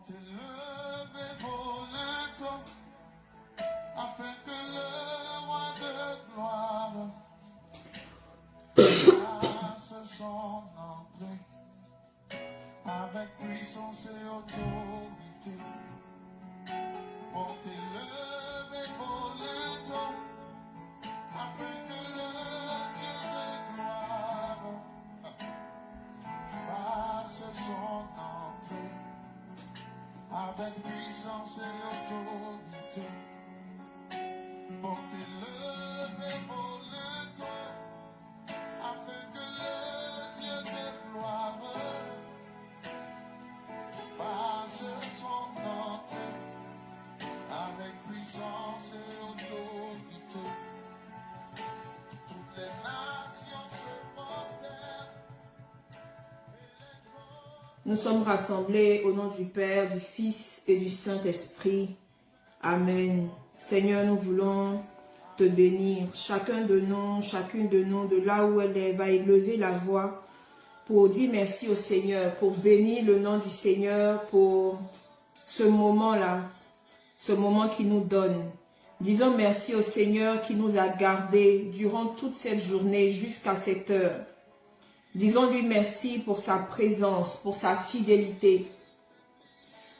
t'élever vos linteaux, afin que le roi de gloire fasse son entrée, avec puissance et autorité. Pour t'élever vos linteaux, afin que le Dieu de gloire fasse son entrée, avec puissance et autorité. Pour t'élever vos linteaux, afin que le Dieu de gloire fasse son entrée, avec puissance et autorité. Toutes les nations se prosternent. Nous sommes rassemblés au nom du Père, du Fils et du Saint-Esprit. Amen. Seigneur, nous voulons te bénir. Chacun de nous, chacune de nous, de là où elle est, va élever la voix pour dire merci au Seigneur, pour bénir le nom du Seigneur pour ce moment-là, ce moment qu'il nous donne. Disons merci au Seigneur qui nous a gardés durant toute cette journée jusqu'à cette heure. Disons-lui merci pour sa présence, pour sa fidélité.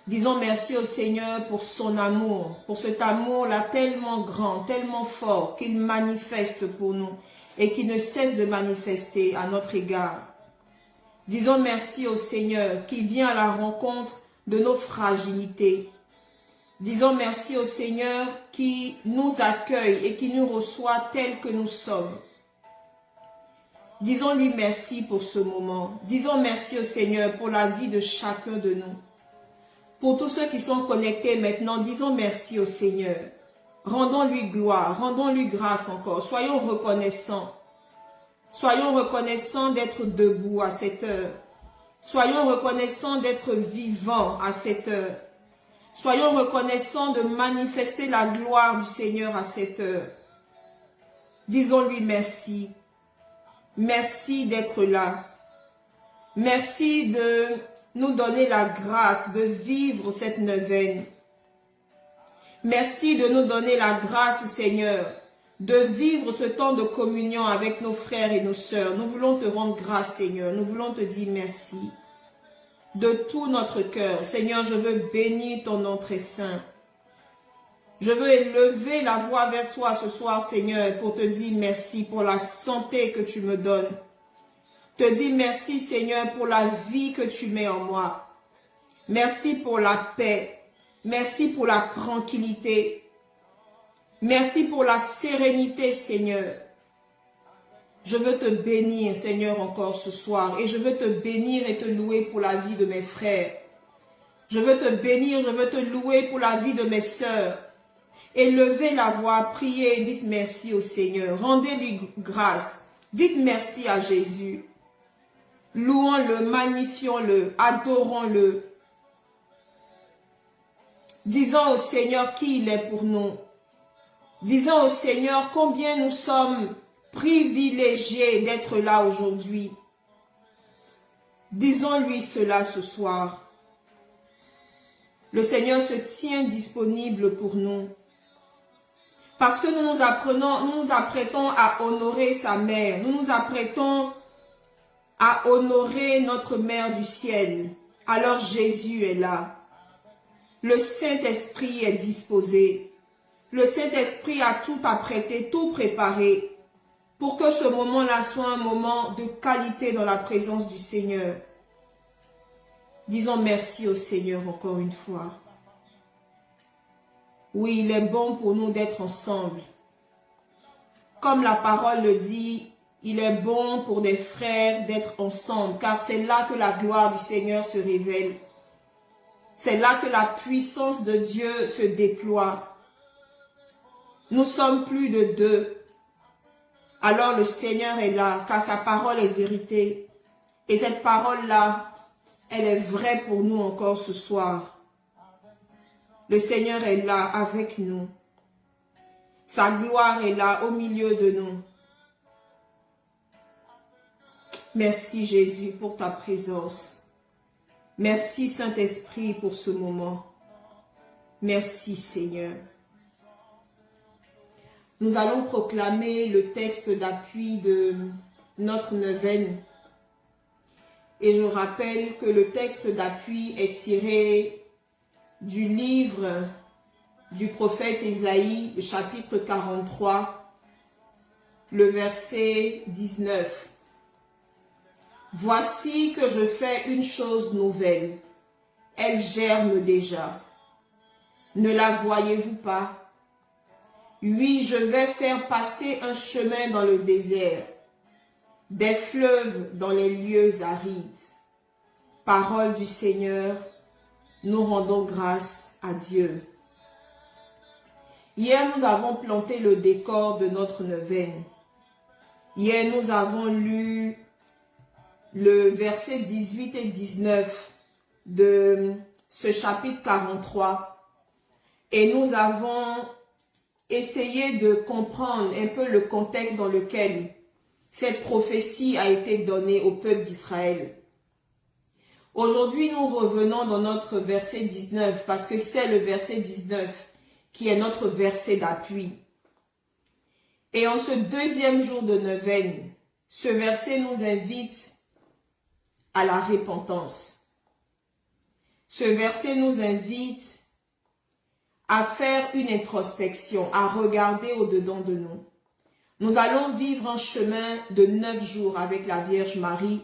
Disons merci au Seigneur pour son amour, pour cet amour-là tellement grand, tellement fort qu'il manifeste pour nous et qui ne cesse de manifester à notre égard. Disons merci au Seigneur qui vient à la rencontre de nos fragilités. Disons merci au Seigneur qui nous accueille et qui nous reçoit tels que nous sommes. Disons-lui merci pour ce moment. Disons merci au Seigneur pour la vie de chacun de nous. Pour tous ceux qui sont connectés maintenant, disons merci au Seigneur. Rendons-lui gloire, rendons-lui grâce encore. Soyons reconnaissants. Soyons reconnaissants d'être debout à cette heure. Soyons reconnaissants d'être vivants à cette heure. Soyons reconnaissants de manifester la gloire du Seigneur à cette heure. Disons-lui merci. Merci d'être là. Merci de nous donner la grâce de vivre cette neuvaine. Merci de nous donner la grâce, Seigneur, de vivre ce temps de communion avec nos frères et nos sœurs. Nous voulons te rendre grâce, Seigneur. Nous voulons te dire merci. De tout notre cœur, Seigneur, je veux bénir ton nom très saint. Je veux élever la voix vers toi ce soir, Seigneur, pour te dire merci pour la santé que tu me donnes. Te dire merci, Seigneur, pour la vie que tu mets en moi. Merci pour la paix. Merci pour la tranquillité. Merci pour la sérénité, Seigneur. Je veux te bénir, Seigneur, encore ce soir. Et je veux te bénir et te louer pour la vie de mes frères. Je veux te bénir, je veux te louer pour la vie de mes sœurs. Élevez la voix, priez et dites merci au Seigneur. Rendez-lui grâce. Dites merci à Jésus. Louons-le, magnifions-le, adorons-le. Disons au Seigneur qui il est pour nous. Disons au Seigneur combien nous sommes privilégiés d'être là aujourd'hui. Disons-lui cela ce soir. Le Seigneur se tient disponible pour nous. Parce que nous nous apprêtons à honorer sa mère. Nous nous apprêtons à honorer notre mère du ciel. Alors Jésus est là. Le Saint-Esprit est disposé. Le Saint-Esprit a tout apprêté, tout préparé pour que ce moment-là soit un moment de qualité dans la présence du Seigneur. Disons merci au Seigneur encore une fois. Oui, il est bon pour nous d'être ensemble. Comme la parole le dit, il est bon pour des frères d'être ensemble, car c'est là que la gloire du Seigneur se révèle. C'est là que la puissance de Dieu se déploie. Nous sommes plus de deux. Alors le Seigneur est là, car sa parole est vérité. Et cette parole-là, elle est vraie pour nous encore ce soir. Le Seigneur est là avec nous. Sa gloire est là au milieu de nous. Merci Jésus pour ta présence. Merci Saint-Esprit pour ce moment. Merci Seigneur. Nous allons proclamer le texte d'appui de notre neuvaine. Et je rappelle que le texte d'appui est tiré du livre du prophète Ésaïe, le chapitre 43, le verset 19. Voici que je fais une chose nouvelle. Elle germe déjà. Ne la voyez-vous pas? Oui, je vais faire passer un chemin dans le désert, des fleuves dans les lieux arides. Parole du Seigneur, nous rendons grâce à Dieu. Hier, nous avons planté le décor de notre neuvaine. Hier, nous avons lu le verset 18 et 19 de ce chapitre 43 et nous avons essayé de comprendre un peu le contexte dans lequel cette prophétie a été donnée au peuple d'Israël. Aujourd'hui, nous revenons dans notre verset 19 parce que c'est le verset 19 qui est notre verset d'appui. Et en ce deuxième jour de neuvaine, ce verset nous invite à la repentance. Ce verset nous invite à faire une introspection, à regarder au-dedans de nous. Nous allons vivre un chemin de 9 jours avec la Vierge Marie.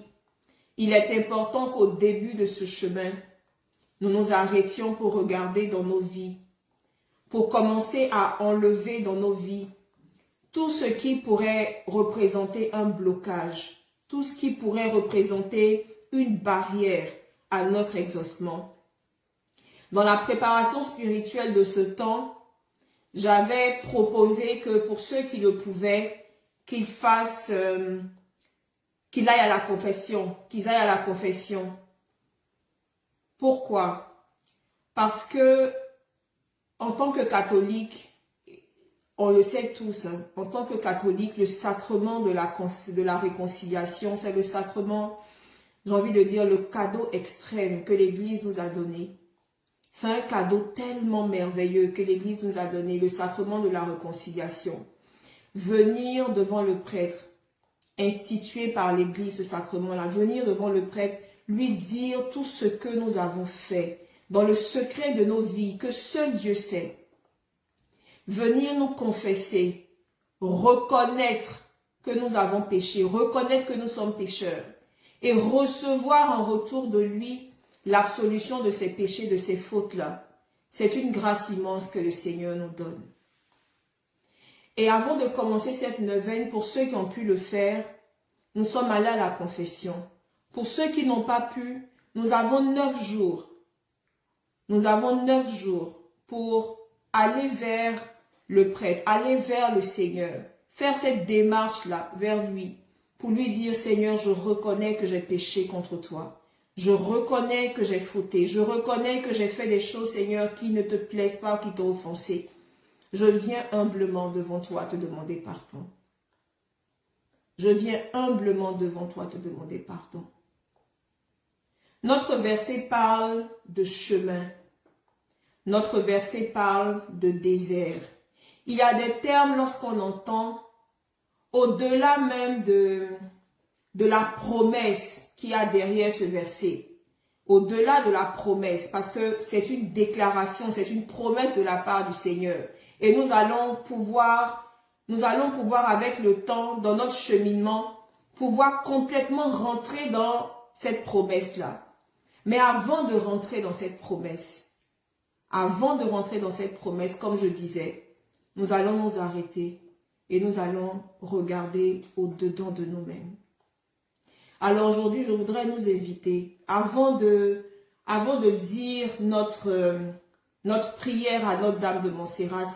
Il est important qu'au début de ce chemin, nous nous arrêtions pour regarder dans nos vies, pour commencer à enlever dans nos vies tout ce qui pourrait représenter un blocage, tout ce qui pourrait représenter une barrière à notre exaucement. Dans la préparation spirituelle de ce temps, j'avais proposé que pour ceux qui le pouvaient, qu'ils aillent à la confession, qu'ils aillent à la confession. Pourquoi? Parce que en tant que catholique, on le sait tous, hein, en tant que catholique, le sacrement de la réconciliation, c'est le sacrement, j'ai envie de dire, le cadeau extrême que l'Église nous a donné. C'est un cadeau tellement merveilleux que l'Église nous a donné, le sacrement de la réconciliation. Venir devant le prêtre, institué par l'Église ce sacrement-là, venir devant le prêtre, lui dire tout ce que nous avons fait, dans le secret de nos vies, que seul Dieu sait. Venir nous confesser, reconnaître que nous avons péché, reconnaître que nous sommes pécheurs, et recevoir en retour de lui l'absolution de ces péchés, de ces fautes-là. C'est une grâce immense que le Seigneur nous donne. Et avant de commencer cette neuvaine, pour ceux qui ont pu le faire, nous sommes allés à la confession. Pour ceux qui n'ont pas pu, nous avons 9 jours. Nous avons 9 jours pour aller vers le prêtre, aller vers le Seigneur, faire cette démarche-là vers lui, pour lui dire, Seigneur, je reconnais que j'ai péché contre toi. Je reconnais que j'ai fauté. Je reconnais que j'ai fait des choses, Seigneur, qui ne te plaisent pas, qui t'ont offensé. Je viens humblement devant toi te demander pardon. Je viens humblement devant toi te demander pardon. Notre verset parle de chemin. Notre verset parle de désert. Il y a des termes lorsqu'on entend, au-delà même de la promesse qu'il y a derrière ce verset, au-delà de la promesse, parce que c'est une déclaration, c'est une promesse de la part du Seigneur. Et nous allons pouvoir avec le temps, dans notre cheminement, pouvoir complètement rentrer dans cette promesse-là. Mais avant de rentrer dans cette promesse, comme je disais, nous allons nous arrêter et nous allons regarder au-dedans de nous-mêmes. Alors aujourd'hui, je voudrais nous inviter, avant de dire notre prière à Notre-Dame de Montserrat,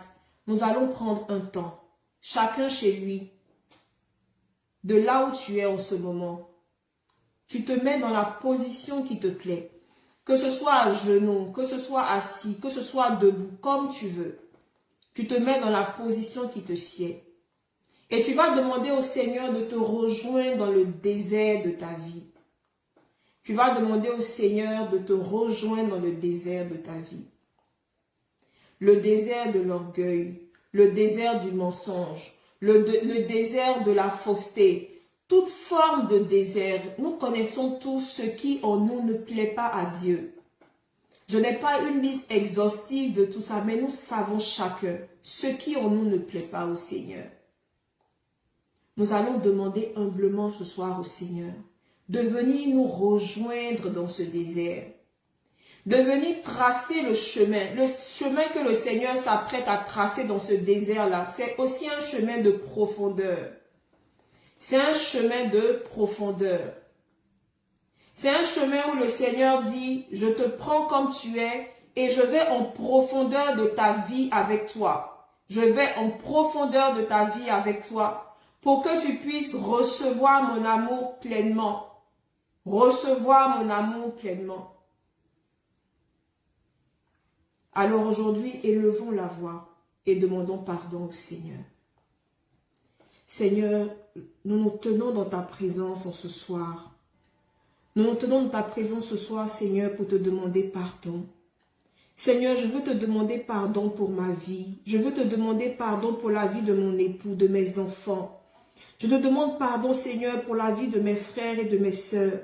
nous allons prendre un temps, chacun chez lui, de là où tu es en ce moment. Tu te mets dans la position qui te plaît, que ce soit à genoux, que ce soit assis, que ce soit debout, comme tu veux. Tu te mets dans la position qui te sied. Et tu vas demander au Seigneur de te rejoindre dans le désert de ta vie. tu vas demander au Seigneur de te rejoindre dans le désert de ta vie. Le désert de l'orgueil, le désert du mensonge, le désert de la fausseté, toute forme de désert. Nous connaissons tous ce qui en nous ne plaît pas à Dieu. Je n'ai pas une liste exhaustive de tout ça, mais nous savons chacun ce qui en nous ne plaît pas au Seigneur. Nous allons demander humblement ce soir au Seigneur de venir nous rejoindre dans ce désert, de venir tracer le chemin que le Seigneur s'apprête à tracer dans ce désert-là. C'est aussi un chemin de profondeur. C'est un chemin de profondeur. C'est un chemin où le Seigneur dit, je te prends comme tu es et je vais en profondeur de ta vie avec toi. Je vais en profondeur de ta vie avec toi pour que tu puisses recevoir mon amour pleinement. Recevoir mon amour pleinement. Alors aujourd'hui, élevons la voix et demandons pardon au Seigneur. Seigneur, nous nous tenons dans ta présence en ce soir. Nous nous tenons dans ta présence ce soir, Seigneur, pour te demander pardon. Seigneur, je veux te demander pardon pour ma vie. Je veux te demander pardon pour la vie de mon époux, de mes enfants. Je te demande pardon, Seigneur, pour la vie de mes frères et de mes sœurs.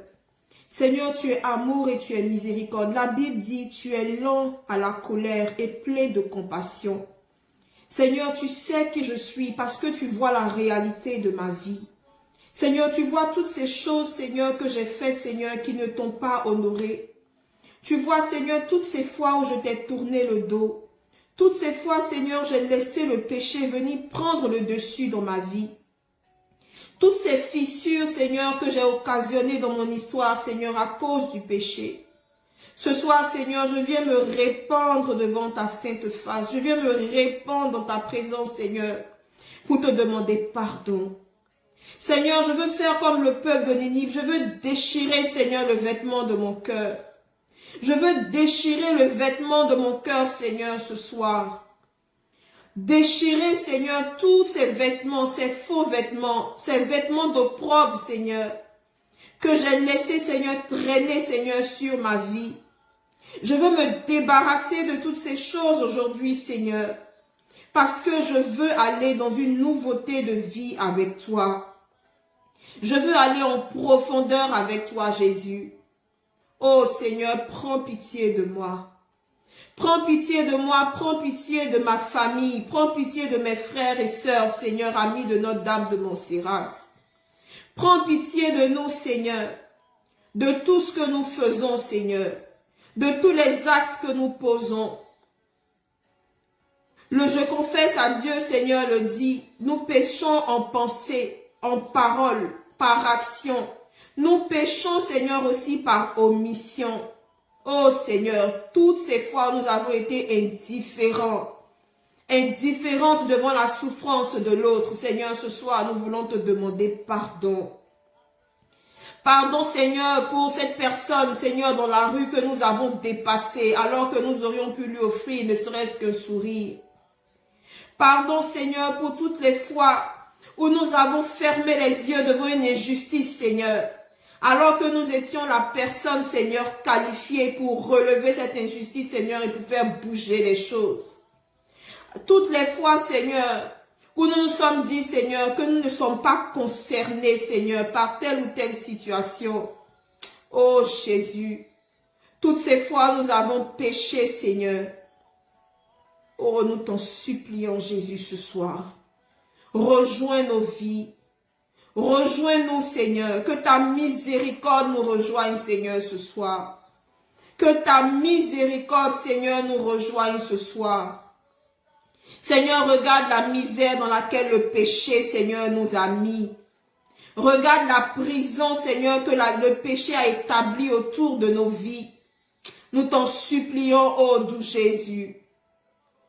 Seigneur, tu es amour et tu es miséricorde. La Bible dit, tu es lent à la colère et plein de compassion. Seigneur, tu sais qui je suis parce que tu vois la réalité de ma vie. Seigneur, tu vois toutes ces choses, Seigneur, que j'ai faites, Seigneur, qui ne t'ont pas honoré. Tu vois, Seigneur, toutes ces fois où je t'ai tourné le dos. Toutes ces fois, Seigneur, j'ai laissé le péché venir prendre le dessus dans ma vie. Toutes ces fissures, Seigneur, que j'ai occasionnées dans mon histoire, Seigneur, à cause du péché. Ce soir, Seigneur, je viens me répandre devant ta sainte face. Je viens me répandre dans ta présence, Seigneur, pour te demander pardon. Seigneur, je veux faire comme le peuple de Ninive. Je veux déchirer, Seigneur, le vêtement de mon cœur. Je veux déchirer le vêtement de mon cœur, Seigneur, ce soir. Déchirer, Seigneur, tous ces vêtements, ces faux vêtements, ces vêtements d'opprobre, Seigneur, que j'ai laissé, Seigneur, traîner, Seigneur, sur ma vie. Je veux me débarrasser de toutes ces choses aujourd'hui, Seigneur, parce que je veux aller dans une nouveauté de vie avec toi. Je veux aller en profondeur avec toi, Jésus. Oh Seigneur, prends pitié de moi. Prends pitié de moi, prends pitié de ma famille, prends pitié de mes frères et sœurs, Seigneur, amis de Notre-Dame de Montserrat. Prends pitié de nous, Seigneur, de tout ce que nous faisons, Seigneur, de tous les actes que nous posons. Je confesse à Dieu, Seigneur, le dit, nous péchons en pensée, en parole, par action. Nous péchons, Seigneur, aussi par omission. Oh Seigneur, toutes ces fois nous avons été indifférents. Indifférentes devant la souffrance de l'autre. Seigneur, ce soir, nous voulons te demander pardon. Pardon, Seigneur, pour cette personne, Seigneur, dans la rue que nous avons dépassée, alors que nous aurions pu lui offrir ne serait-ce qu'un sourire. Pardon, Seigneur, pour toutes les fois où nous avons fermé les yeux devant une injustice, Seigneur. Alors que nous étions la personne, Seigneur, qualifiée pour relever cette injustice, Seigneur, et pour faire bouger les choses. Toutes les fois, Seigneur, où nous nous sommes dit, Seigneur, que nous ne sommes pas concernés, Seigneur, par telle ou telle situation. Oh Jésus, toutes ces fois, nous avons péché, Seigneur. Oh, nous t'en supplions, Jésus, ce soir. Rejoins nos vies. Rejoins-nous, Seigneur. Que ta miséricorde nous rejoigne, Seigneur, ce soir. Que ta miséricorde, Seigneur, nous rejoigne ce soir. Seigneur, regarde la misère dans laquelle le péché, Seigneur, nous a mis. Regarde la prison, Seigneur, que le péché a établie autour de nos vies. Nous t'en supplions, ô doux Jésus.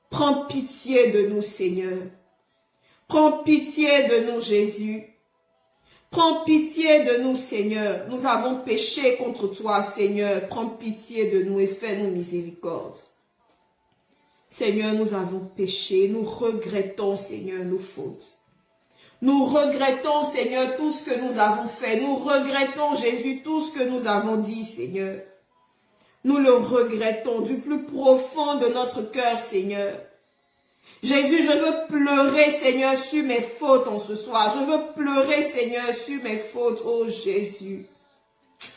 Prends pitié de nous, Seigneur. Prends pitié de nous, Jésus. Prends pitié de nous, Seigneur. Nous avons péché contre toi, Seigneur. Prends pitié de nous et fais-nous miséricorde. Seigneur, nous avons péché. Nous regrettons, Seigneur, nos fautes. Nous regrettons, Seigneur, tout ce que nous avons fait. Nous regrettons, Jésus, tout ce que nous avons dit, Seigneur. Nous le regrettons du plus profond de notre cœur, Seigneur. Jésus, je veux pleurer, Seigneur, sur mes fautes en ce soir. Je veux pleurer, Seigneur, sur mes fautes, oh Jésus.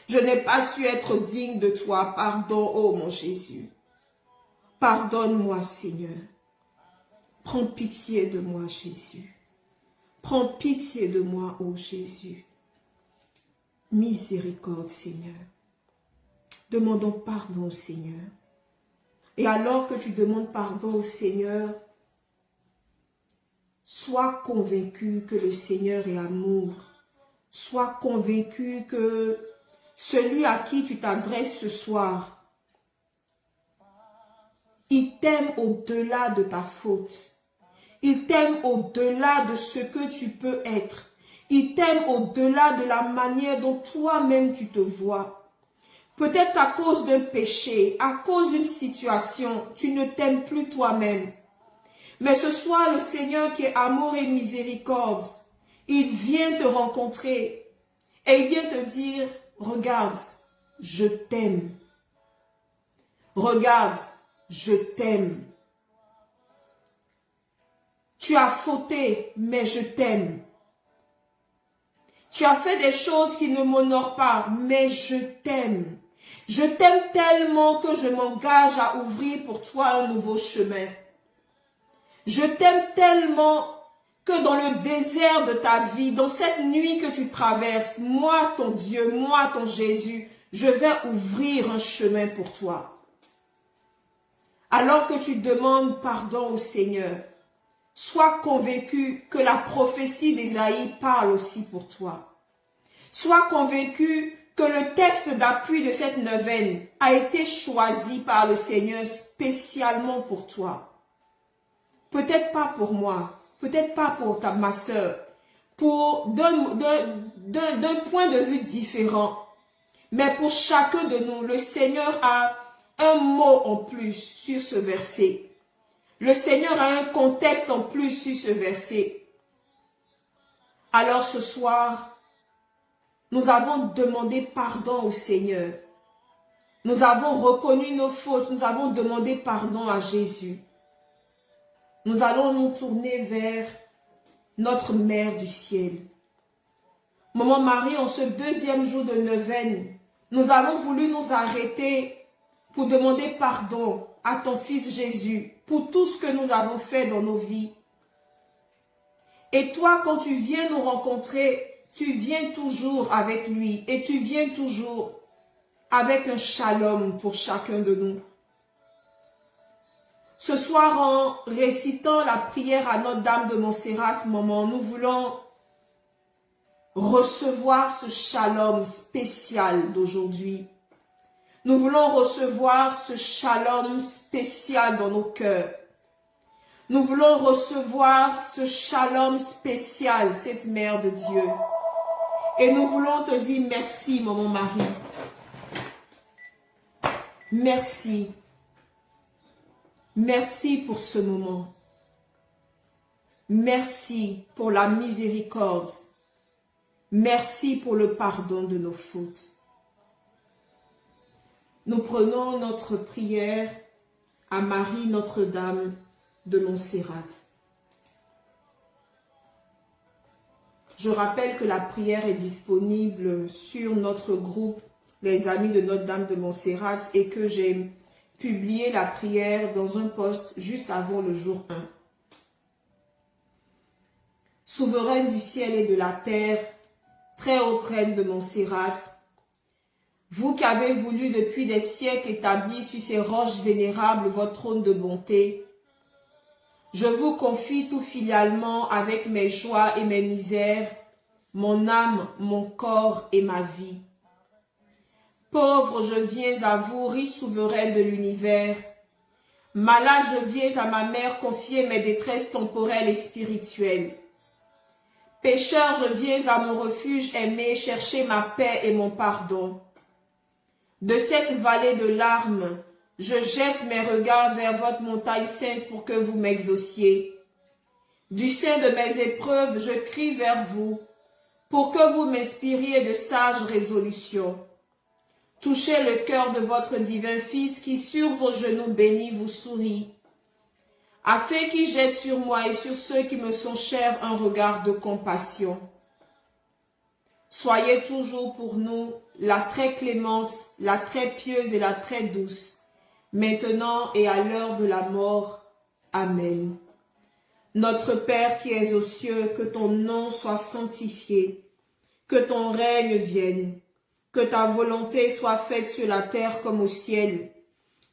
Je n'ai pas su être digne de toi. Pardon, oh mon Jésus. Pardonne-moi, Seigneur. Prends pitié de moi, Jésus. Prends pitié de moi, ô Jésus. Miséricorde, Seigneur. Demandons pardon au Seigneur. Et alors que tu demandes pardon au Seigneur, sois convaincu que le Seigneur est amour. Sois convaincu que celui à qui tu t'adresses ce soir, il t'aime au-delà de ta faute. Il t'aime au-delà de ce que tu peux être. Il t'aime au-delà de la manière dont toi-même tu te vois. Peut-être à cause d'un péché, à cause d'une situation, tu ne t'aimes plus toi-même. Mais ce soir, le Seigneur qui est amour et miséricorde, il vient te rencontrer et il vient te dire, regarde, je t'aime. Regarde, je t'aime. Tu as fauté, mais je t'aime. Tu as fait des choses qui ne m'honorent pas, mais je t'aime. Je t'aime tellement que je m'engage à ouvrir pour toi un nouveau chemin. Je t'aime tellement que dans le désert de ta vie, dans cette nuit que tu traverses, moi, ton Dieu, moi, ton Jésus, je vais ouvrir un chemin pour toi. Alors que tu demandes pardon au Seigneur, sois convaincu que la prophétie d'Ésaïe parle aussi pour toi. Sois convaincu que le texte d'appui de cette neuvaine a été choisi par le Seigneur spécialement pour toi. Peut-être pas pour moi, peut-être pas pour ma soeur, d'un point de vue différent. Mais pour chacun de nous, le Seigneur a un mot en plus sur ce verset. Le Seigneur a un contexte en plus sur ce verset. Alors ce soir, nous avons demandé pardon au Seigneur. Nous avons reconnu nos fautes, nous avons demandé pardon à Jésus. Nous allons nous tourner vers notre Mère du ciel. Maman Marie, en ce deuxième jour de neuvaine, nous avons voulu nous arrêter pour demander pardon à ton Fils Jésus pour tout ce que nous avons fait dans nos vies. Et toi, quand tu viens nous rencontrer, tu viens toujours avec lui et tu viens toujours avec un shalom pour chacun de nous. Ce soir, en récitant la prière à Notre-Dame de Montserrat, maman, nous voulons recevoir ce shalom spécial d'aujourd'hui. Nous voulons recevoir ce shalom spécial dans nos cœurs. Nous voulons recevoir ce shalom spécial, cette Mère de Dieu. Et nous voulons te dire merci, maman Marie. Merci. Merci pour ce moment. Merci pour la miséricorde. Merci pour le pardon de nos fautes. Nous prenons notre prière à Marie Notre-Dame de Montserrat. Je rappelle que la prière est disponible sur notre groupe Les Amis de Notre-Dame de Montserrat et que j'ai publié la prière dans un post juste avant le jour 1. Souveraine du ciel et de la terre, très haute reine de Montserrat, vous qui avez voulu depuis des siècles établir sur ces roches vénérables votre trône de bonté, je vous confie tout filialement avec mes joies et mes misères, mon âme, mon corps et ma vie. Pauvre, je viens à vous, riche souveraine de l'univers. Malade, je viens à ma mère confier mes détresses temporelles et spirituelles. Pécheur, je viens à mon refuge aimé chercher ma paix et mon pardon. De cette vallée de larmes, je jette mes regards vers votre montagne sainte pour que vous m'exauciez. Du sein de mes épreuves, je crie vers vous, pour que vous m'inspiriez de sages résolutions. Touchez le cœur de votre divin Fils qui sur vos genoux bénis vous sourit, afin qu'il jette sur moi et sur ceux qui me sont chers un regard de compassion. Soyez toujours pour nous la très clémente, la très pieuse et la très douce, maintenant et à l'heure de la mort. Amen. Notre Père qui es aux cieux, que ton nom soit sanctifié, que ton règne vienne, que ta volonté soit faite sur la terre comme au ciel.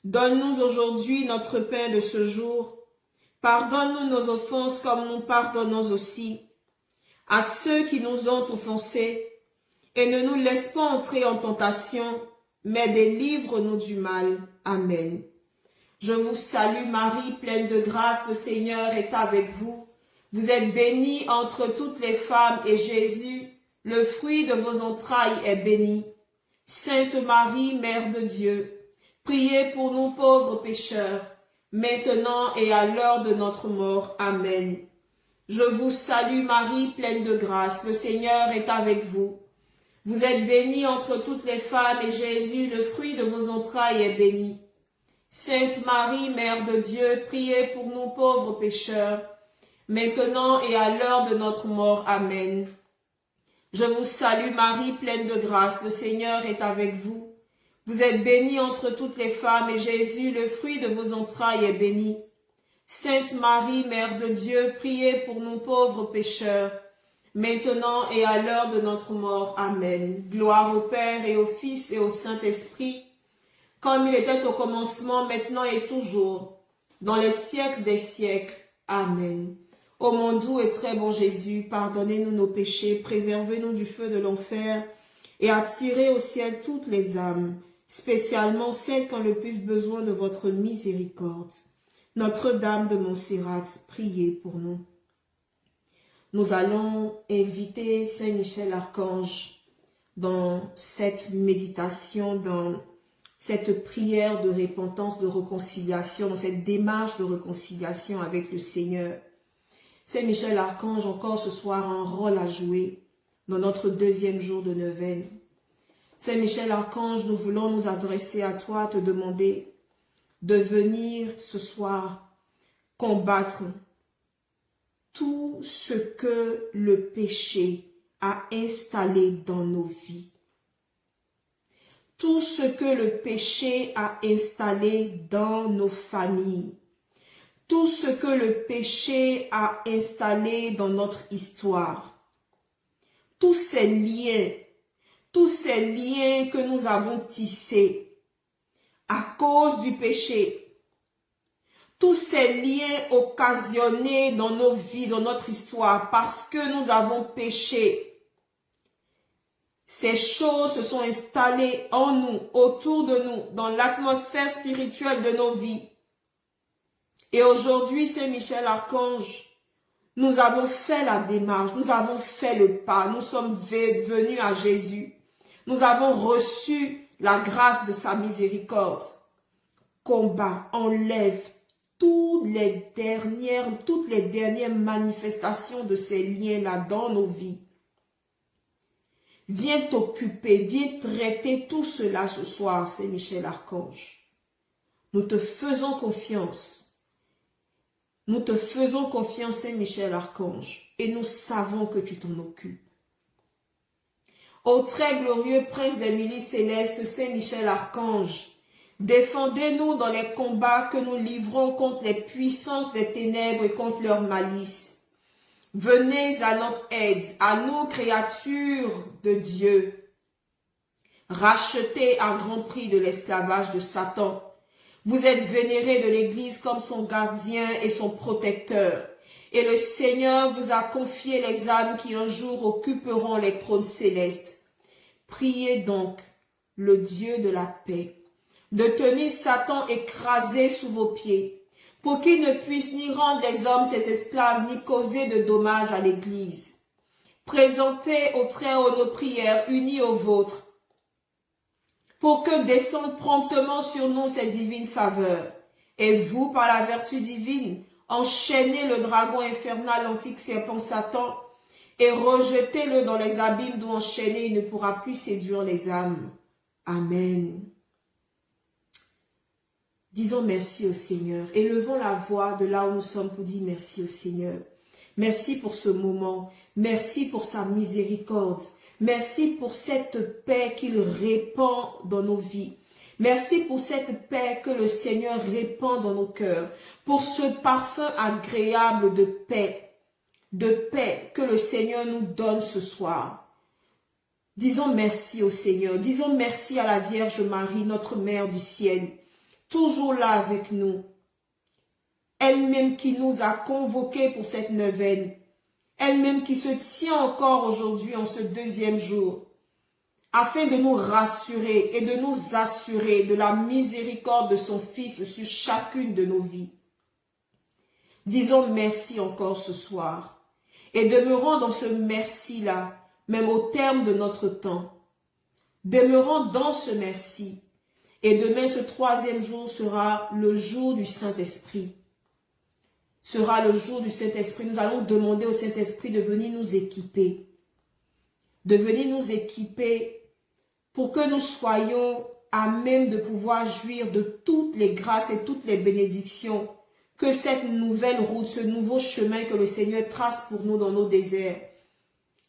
Donne-nous aujourd'hui notre pain de ce jour. Pardonne-nous nos offenses comme nous pardonnons aussi à ceux qui nous ont offensés. Et ne nous laisse pas entrer en tentation, mais délivre-nous du mal. Amen. Je vous salue Marie, pleine de grâce, le Seigneur est avec vous. Vous êtes bénie entre toutes les femmes et Jésus, le fruit de vos entrailles, est béni. Sainte Marie, Mère de Dieu, priez pour nous pauvres pécheurs, maintenant et à l'heure de notre mort. Amen. Je vous salue Marie, pleine de grâce, le Seigneur est avec vous. Vous êtes bénie entre toutes les femmes et Jésus, le fruit de vos entrailles, est béni. Sainte Marie, Mère de Dieu, priez pour nous pauvres pécheurs, maintenant et à l'heure de notre mort. Amen. Je vous salue Marie, pleine de grâce, le Seigneur est avec vous. Vous êtes bénie entre toutes les femmes et Jésus, le fruit de vos entrailles, est béni. Sainte Marie, Mère de Dieu, priez pour nous pauvres pécheurs, maintenant et à l'heure de notre mort. Amen. Gloire au Père et au Fils et au Saint-Esprit, comme il était au commencement, maintenant et toujours, dans les siècles des siècles. Amen. Ô mon doux et très bon Jésus, pardonnez-nous nos péchés, préservez-nous du feu de l'enfer et attirez au ciel toutes les âmes, spécialement celles qui ont le plus besoin de votre miséricorde. Notre-Dame de Montserrat, priez pour nous. Nous allons inviter Saint Michel Archange dans cette méditation, dans cette prière de repentance, de réconciliation, dans cette démarche de réconciliation avec le Seigneur. Saint Michel Archange, encore ce soir, un rôle à jouer dans notre deuxième jour de neuvaine. Saint Michel Archange, nous voulons nous adresser à toi, te demander de venir ce soir combattre tout ce que le péché a installé dans nos vies. Tout ce que le péché a installé dans nos familles. Tout ce que le péché a installé dans notre histoire. Tous ces liens que nous avons tissés à cause du péché. Tous ces liens occasionnés dans nos vies, dans notre histoire, parce que nous avons péché. Ces choses se sont installées en nous, autour de nous, dans l'atmosphère spirituelle de nos vies. Et aujourd'hui, Saint Michel Archange, nous avons fait la démarche, nous avons fait le pas, nous sommes venus à Jésus. Nous avons reçu la grâce de sa miséricorde. Combat, enlève toutes les dernières manifestations de ces liens-là dans nos vies. Viens t'occuper, viens traiter tout cela ce soir, Saint Michel Archange. Nous te faisons confiance. Nous te faisons confiance, Saint Michel Archange, et nous savons que tu t'en occupes. Ô très glorieux prince des milices célestes, Saint Michel Archange, défendez-nous dans les combats que nous livrons contre les puissances des ténèbres et contre leur malice. Venez à notre aide, à nous, créatures de Dieu, rachetées à grand prix de l'esclavage de Satan. Vous êtes vénérés de l'Église comme son gardien et son protecteur. Et le Seigneur vous a confié les âmes qui un jour occuperont les trônes célestes. Priez donc le Dieu de la paix de tenir Satan écrasé sous vos pieds, pour qu'il ne puisse ni rendre les hommes ses esclaves, ni causer de dommages à l'Église. Présentez au Très-Haut nos prières unies aux vôtres, pour que descendent promptement sur nous ces divines faveurs, et vous, par la vertu divine, Enchaînez le dragon infernal, l'antique serpent Satan, et rejetez-le dans les abîmes d'où enchaîné, il ne pourra plus séduire les âmes. Amen. Disons merci au Seigneur. Élevons la voix de là où nous sommes pour dire merci au Seigneur. Merci pour ce moment. Merci pour sa miséricorde. Merci pour cette paix qu'il répand dans nos vies. Merci pour cette paix que le Seigneur répand dans nos cœurs. Pour ce parfum agréable de paix que le Seigneur nous donne ce soir. Disons merci au Seigneur. Disons merci à la Vierge Marie, notre Mère du ciel, toujours là avec nous. Elle-même qui nous a convoqués pour cette neuvaine. Elle-même qui se tient encore aujourd'hui en ce deuxième jour, afin de nous rassurer et de nous assurer de la miséricorde de son Fils sur chacune de nos vies. Disons merci encore ce soir et demeurons dans ce merci-là, même au terme de notre temps. Demeurons dans ce merci. Et demain, ce troisième jour sera le jour du Saint-Esprit. Sera le jour du Saint-Esprit. Nous allons demander au Saint-Esprit de venir nous équiper. De venir nous équiper pour que nous soyons à même de pouvoir jouir de toutes les grâces et toutes les bénédictions que cette nouvelle route, ce nouveau chemin que le Seigneur trace pour nous dans nos déserts,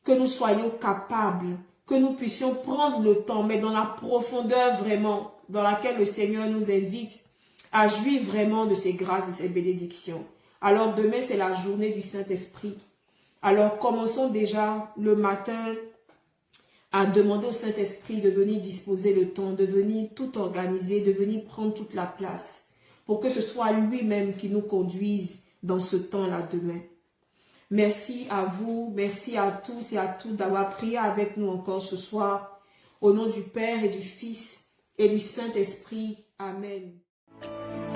que nous soyons capables, que nous puissions prendre le temps, mais dans la profondeur vraiment, dans laquelle le Seigneur nous invite à jouir vraiment de ses grâces et ses bénédictions. Alors demain, c'est la journée du Saint-Esprit. Alors commençons déjà le matin à demander au Saint-Esprit de venir disposer le temps, de venir tout organiser, de venir prendre toute la place, pour que ce soit lui-même qui nous conduise dans ce temps-là demain. Merci à vous, merci à tous et à toutes d'avoir prié avec nous encore ce soir. Au nom du Père et du Fils et du Saint-Esprit. Amen.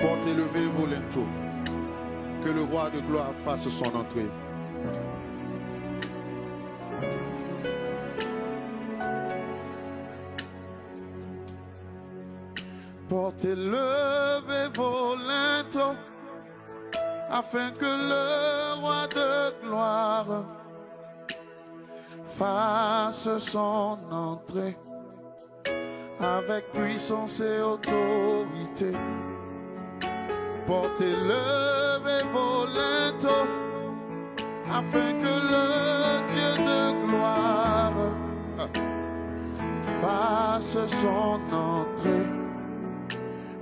Portez levé vos linteaux, que le roi de gloire fasse son entrée. Portez levé vos linteaux, afin que le roi de gloire fasse son entrée avec puissance et autorité. Portez levé vos linteaux, afin que le Dieu de gloire fasse son entrée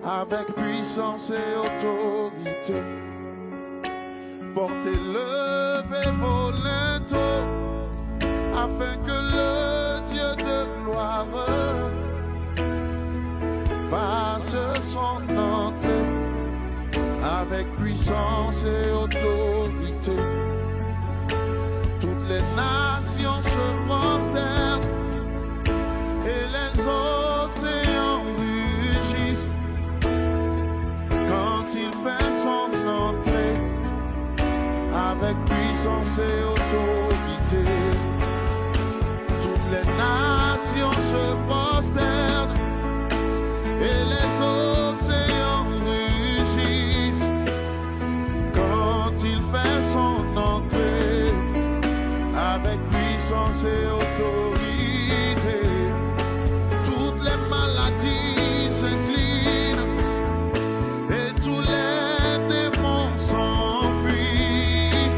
avec puissance et autorité. Portez levé vos linteaux, afin que le Dieu de gloire fasse son entrée avec puissance et autorité. Toutes les nations se prosternent et les océans rugissent quand il fait son entrée avec puissance et autorité. Toutes les nations se prosternent et les océans rugissent quand il fait son entrée avec puissance et autorité. Toutes les maladies s'inclinent et tous les démons s'enfuient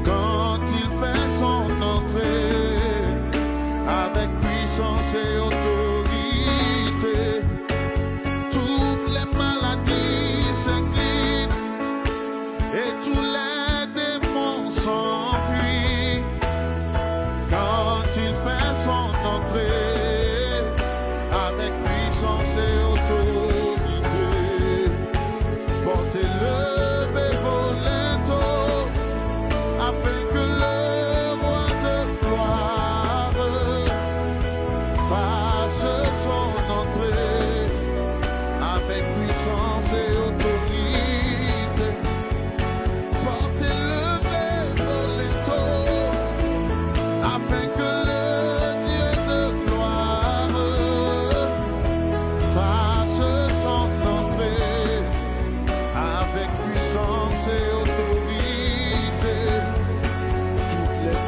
quand il fait son entrée avec puissance et autorité.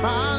ma